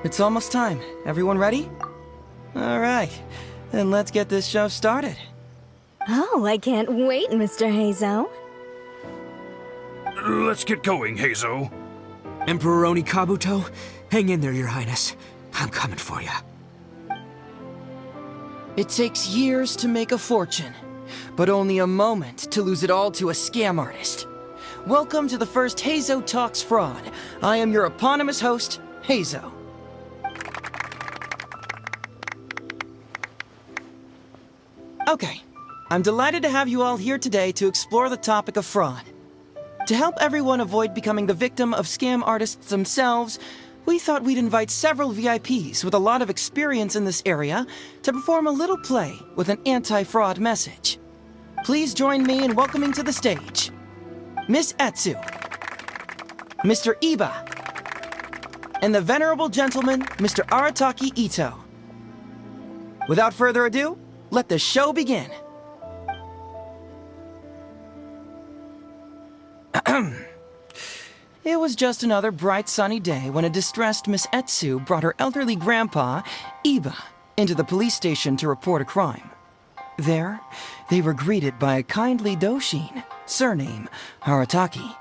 It's almost time. Everyone ready? Alright, then let's get this show started. Oh, I can't wait, Mr. Heizo. Let's get going, Heizo. Emperoroni Kabuto, hang in there, Your Highness. I'm coming for you. It takes years to make a fortune, but only a moment to lose it all to a scam artist. Welcome to the first Heizo Talks Fraud. I am your eponymous host, Heizo. Okay, I'm delighted to have you all here today to explore the topic of fraud. To help everyone avoid becoming the victim of scam artists themselves, we thought we'd invite several VIPs with a lot of experience in this area to perform a little play with an anti-fraud message. Please join me in welcoming to the stage Miss Etsu, Mr. Iba, and the venerable gentleman, Mr. Arataki Itto. Without further ado, let the show begin. It was just another bright sunny day when a distressed Miss Etsu brought her elderly grandpa, Iba, into the police station to report a crime. There, they were greeted by a kindly Doshin, surname Arataki.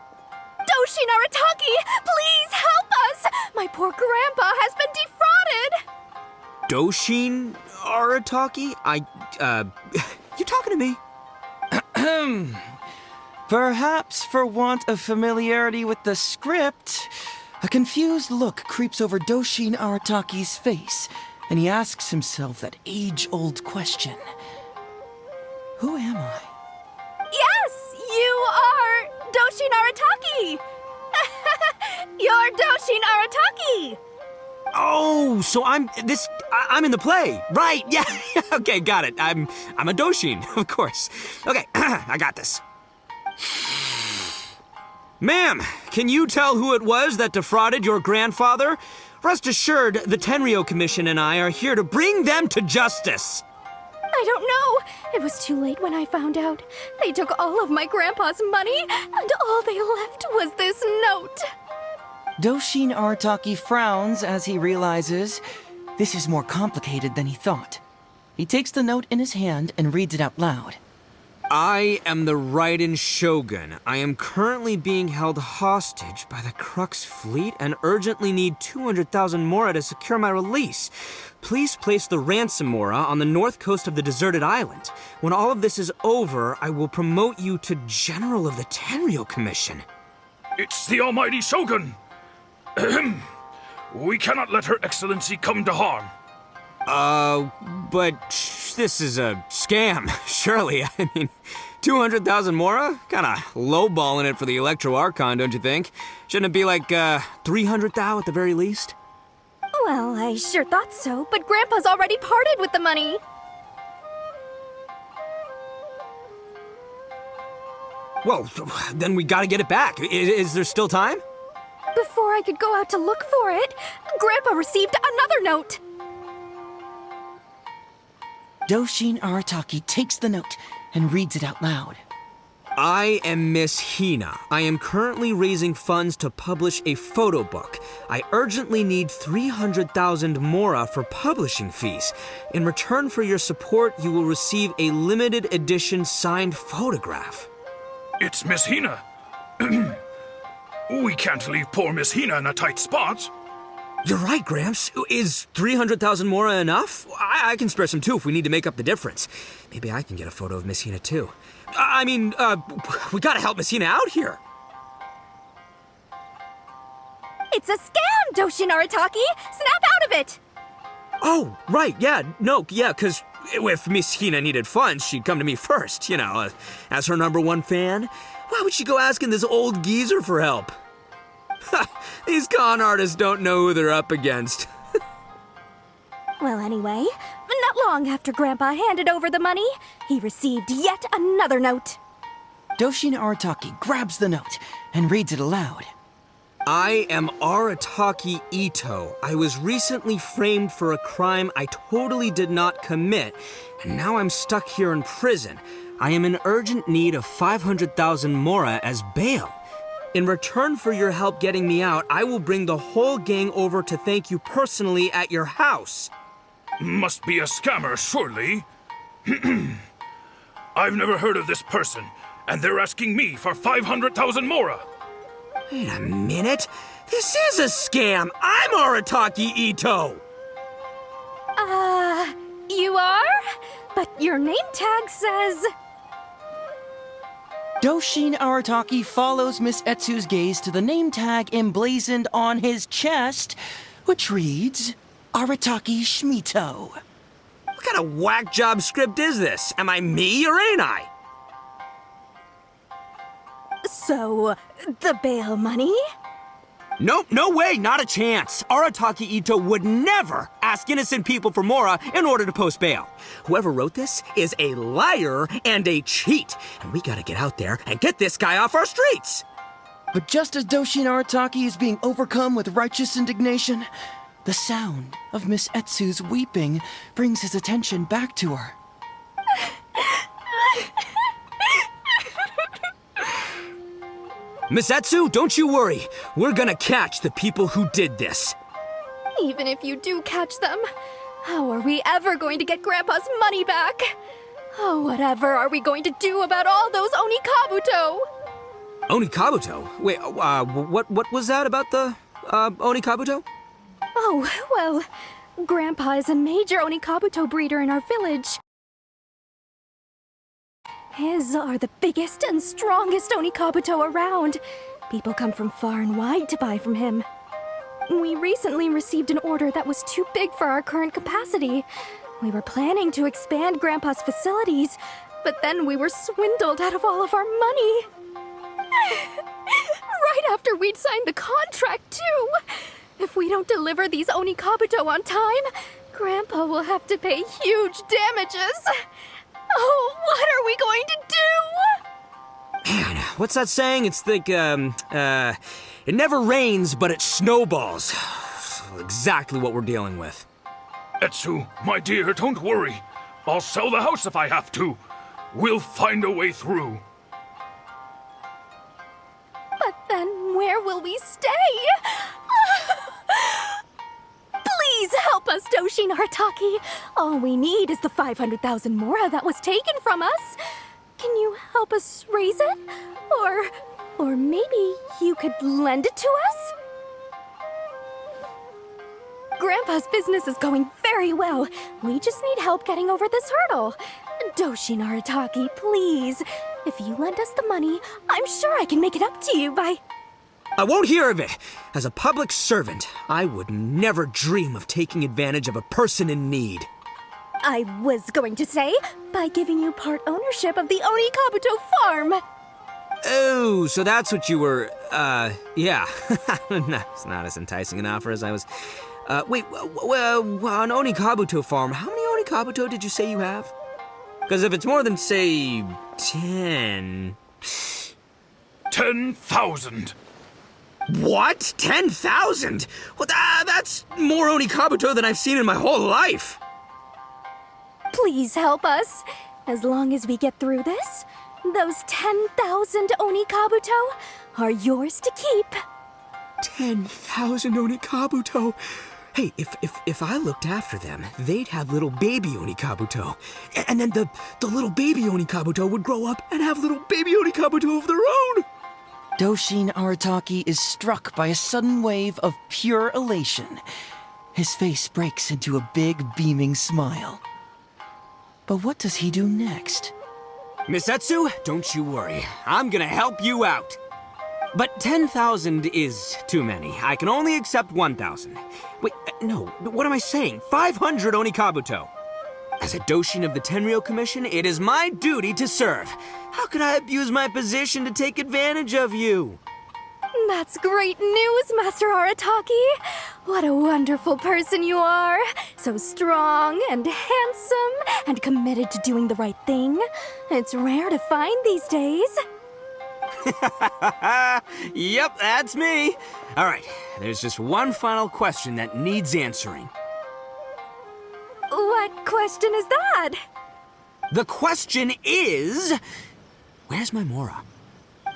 Doshin Arataki, please help us! My poor grandpa has been defrauded! Doshin Arataki? You talking to me? Perhaps for want of familiarity with the script, a confused look creeps over Doshin Arataki's face, and he asks himself that age-old question. Who am I? Yes, you are Doshin Arataki! You're Doshin Arataki! Oh, so I'm in the play. Right, yeah. Okay, got it. I'm a Doshin, of course. Okay, I got this. Ma'am, can you tell who it was that defrauded your grandfather? Rest assured, the Tenryou Commission and I are here to bring them to justice. I don't know. It was too late when I found out. They took all of my grandpa's money, and all they left was this note. Doshin Arataki frowns as he realizes this is more complicated than he thought. He takes the note in his hand and reads it out loud. I am the Raiden Shogun. I am currently being held hostage by the Crux fleet and urgently need 200,000 mora to secure my release. Please place the ransom mora on the north coast of the deserted island. When all of this is over, I will promote you to General of the Tenryou Commission. It's the almighty Shogun. We cannot let Her Excellency come to harm. But this is a scam, surely. I mean, 200,000 mora? Kinda lowballing it for the Electro Archon, don't you think? Shouldn't it be like, 300,000 at the very least? Well, I sure thought so, but Grandpa's already parted with the money. Well, then we gotta get it back. Is there still time? Before I could go out to look for it, Grandpa received another note. Doshin Arataki takes the note and reads it out loud. I am Miss Hina. I am currently raising funds to publish a photo book. I urgently need 300,000 mora for publishing fees. In return for your support, you will receive a limited edition signed photograph. It's Miss Hina. We can't leave poor Miss Hina in a tight spot. You're right, Gramps. Is 300,000 mora enough? I can spare some too if we need to make up the difference. Maybe I can get a photo of Miss Hina too. We gotta help Miss Hina out here. It's a scam, Doshin Arataki! Snap out of it! Oh, right, because if Miss Hina needed funds, she'd come to me first, as her #1 fan. Why would she go asking this old geezer for help? These con artists don't know who they're up against. Well, anyway, not long after Grandpa handed over the money, he received yet another note. Doshin Arataki grabs the note and reads it aloud. I am Arataki Itto. I was recently framed for a crime I totally did not commit, and now I'm stuck here in prison. I am in urgent need of 500,000 mora as bail. In return for your help getting me out, I will bring the whole gang over to thank you personally at your house. Must be a scammer, surely. I've never heard of this person, and they're asking me for 500,000 mora. Wait a minute. This is a scam. I'm Arataki Itto. You are? But your name tag says... Doshin Arataki follows Miss Etsu's gaze to the name tag emblazoned on his chest, which reads, Arataki Shmito. What kind of whack job script is this? Am I me or ain't I? So, the bail money? Nope, no way, not a chance. Arataki Itto would never ask innocent people for mora in order to post bail. Whoever wrote this is a liar and a cheat, and we gotta get out there and get this guy off our streets. But just as Doshin Arataki is being overcome with righteous indignation, the sound of Miss Etsu's weeping brings his attention back to her. Miss Etsu, don't you worry. We're gonna catch the people who did this. Even if you do catch them, how are we ever going to get Grandpa's money back? Oh, whatever are we going to do about all those Onikabuto? Onikabuto? Wait, what was that about the, Onikabuto? Oh, well, Grandpa is a major Onikabuto breeder in our village. His are the biggest and strongest Onikabuto around. People come from far and wide to buy from him. We recently received an order that was too big for our current capacity. We were planning to expand Grandpa's facilities, but then we were swindled out of all of our money. Right after we'd signed the contract, too. If we don't deliver these Onikabuto on time, Grandpa will have to pay huge damages. Oh, what are we going to do? Man, what's that saying? It's like, it never rains, but it snowballs. Exactly what we're dealing with. Etsu, my dear, don't worry. I'll sell the house if I have to. We'll find a way through. But then where will we stay? Please help us, Doshin Arataki. All we need is the 500,000 mora that was taken from us. Can you help us raise it? Or maybe you could lend it to us? Grandpa's business is going very well. We just need help getting over this hurdle. Doshin Arataki, please. If you lend us the money, I'm sure I can make it up to you by... I won't hear of it. As a public servant, I would never dream of taking advantage of a person in need. I was going to say, by giving you part ownership of the Onikabuto farm. Oh, so that's what you were, yeah. No, it's not as enticing an offer as I was... wait, on Onikabuto farm, how many Onikabuto did you say you have? Because if it's more than, say, 10... 10,000. What? 10,000? Well, that's more Onikabuto than I've seen in my whole life. Please help us. As long as we get through this, those 10,000 Onikabuto are yours to keep. 10,000 Onikabuto? Hey, if I looked after them, they'd have little baby Onikabuto. And then the little baby Onikabuto would grow up and have little baby Onikabuto of their own. Doshin Arataki is struck by a sudden wave of pure elation. His face breaks into a big, beaming smile. But what does he do next? Miss Etsu, don't you worry. I'm gonna help you out. But 10,000 is too many. I can only accept 1,000. Wait, no, what am I saying? 500 Onikabuto. As a Doshin of the Tenryou Commission, it is my duty to serve. How could I abuse my position to take advantage of you? That's great news, Master Arataki. What a wonderful person you are. So strong and handsome and committed to doing the right thing. It's rare to find these days. Yep, that's me. All right, there's just one final question that needs answering. What question is that? The question is, where's my Mora?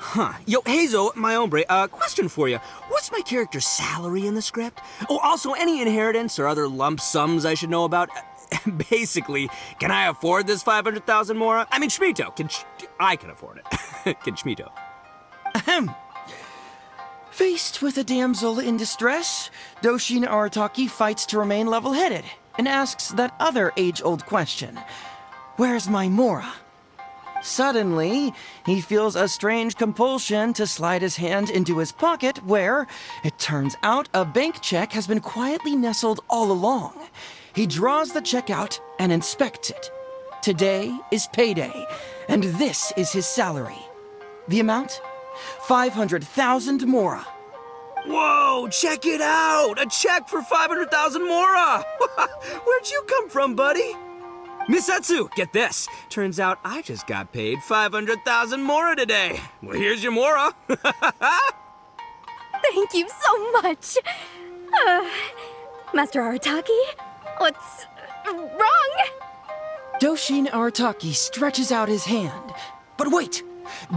Huh. Yo, Hazel, my hombre, question for you. What's my character's salary in the script? Oh, also, any inheritance or other lump sums I should know about? Basically, can I afford this 500,000 Mora? I mean, Schmito, I can afford it. Can Schmito? Ahem. Faced with a damsel in distress, Doshin Arataki fights to remain level-headed and asks that other age-old question. Where's my Mora? Suddenly, he feels a strange compulsion to slide his hand into his pocket where, it turns out, a bank check has been quietly nestled all along. He draws the check out and inspects it. Today is payday, and this is his salary. The amount? 500,000 Mora. Whoa, check it out! A check for 500,000 Mora! Where'd you come from, buddy? Misetsu, get this. Turns out I just got paid 500,000 Mora today. Well, here's your Mora. Thank you so much. Master Arataki, what's wrong? Doshin Arataki stretches out his hand. But wait!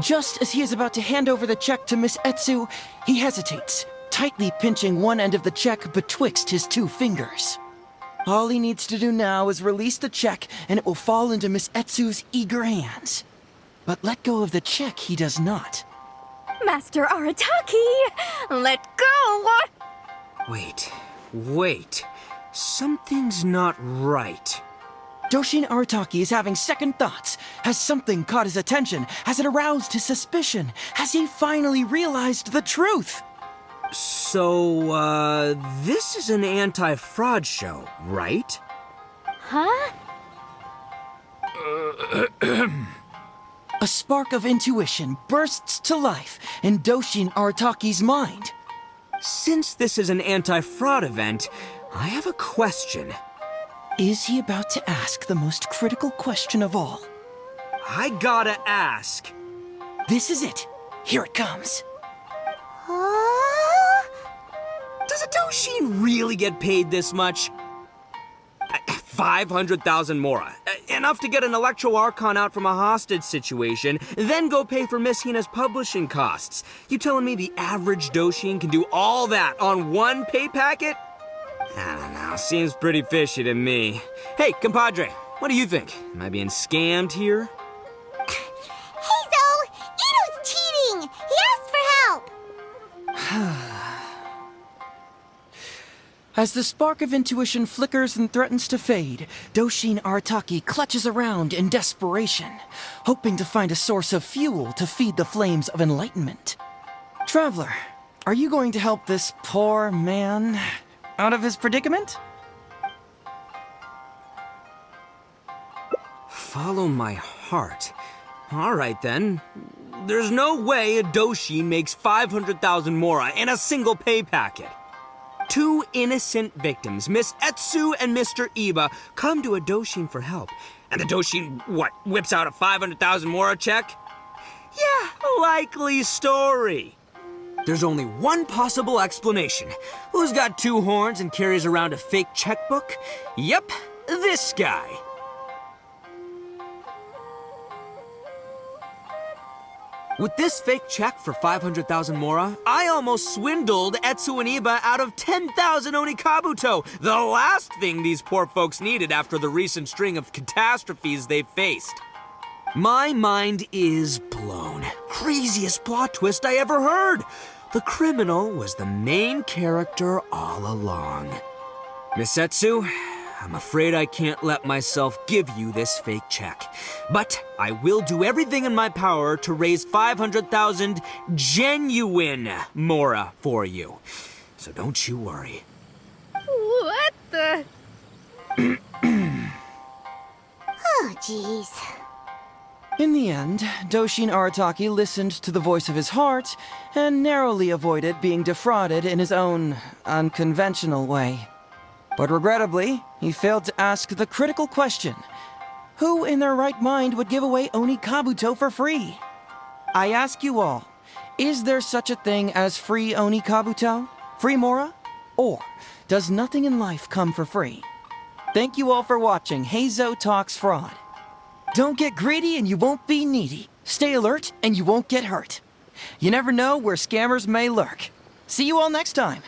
Just as he is about to hand over the check to Miss Etsu, he hesitates, tightly pinching one end of the check betwixt his two fingers. All he needs to do now is release the check, and it will fall into Miss Etsu's eager hands. But let go of the check he does not. Master Arataki, let go! Wait. Something's not right. Doshin Arataki is having second thoughts. Has something caught his attention? Has it aroused his suspicion? Has he finally realized the truth? So, this is an anti-fraud show, right? Huh? A spark of intuition bursts to life in Doshin Arataki's mind. Since this is an anti-fraud event, I have a question. Is he about to ask the most critical question of all? I gotta ask. This is it. Here it comes. Does a Doshin really get paid this much? 500,000 Mora. Enough to get an Electro Archon out from a hostage situation, then go pay for Miss Hina's publishing costs. You telling me the average Doshin can do all that on one pay packet? I don't know, seems pretty fishy to me. Hey, compadre, what do you think? Am I being scammed here? Hazel! Itto's cheating! He asked for help! As the spark of intuition flickers and threatens to fade, Doshin Arataki clutches around in desperation, hoping to find a source of fuel to feed the flames of enlightenment. Traveler, are you going to help this poor man out of his predicament? Follow my heart. All right, then. There's no way a Doshin makes 500,000 Mora in a single pay packet. Two innocent victims, Miss Etsu and Mr. Iba, come to a Doshin for help. And the Doshin, whips out a 500,000 Mora check? Yeah, likely story. There's only one possible explanation. Who's got two horns and carries around a fake checkbook? Yep, this guy. With this fake check for 500,000 Mora, I almost swindled Etsu and Iba out of 10,000 Onikabuto, the last thing these poor folks needed after the recent string of catastrophes they faced. My mind is blown. Craziest plot twist I ever heard. The criminal was the main character all along. Miss Etsu, I'm afraid I can't let myself give you this fake check. But I will do everything in my power to raise 500,000 genuine Mora for you. So don't you worry. What the? Oh, jeez. In the end, Doshin Arataki listened to the voice of his heart and narrowly avoided being defrauded in his own unconventional way. But regrettably, he failed to ask the critical question: who in their right mind would give away Onikabuto for free? I ask you all, is there such a thing as free Onikabuto? Free Mora? Or does nothing in life come for free? Thank you all for watching Heizo Talks Fraud. Don't get greedy and you won't be needy. Stay alert and you won't get hurt. You never know where scammers may lurk. See you all next time.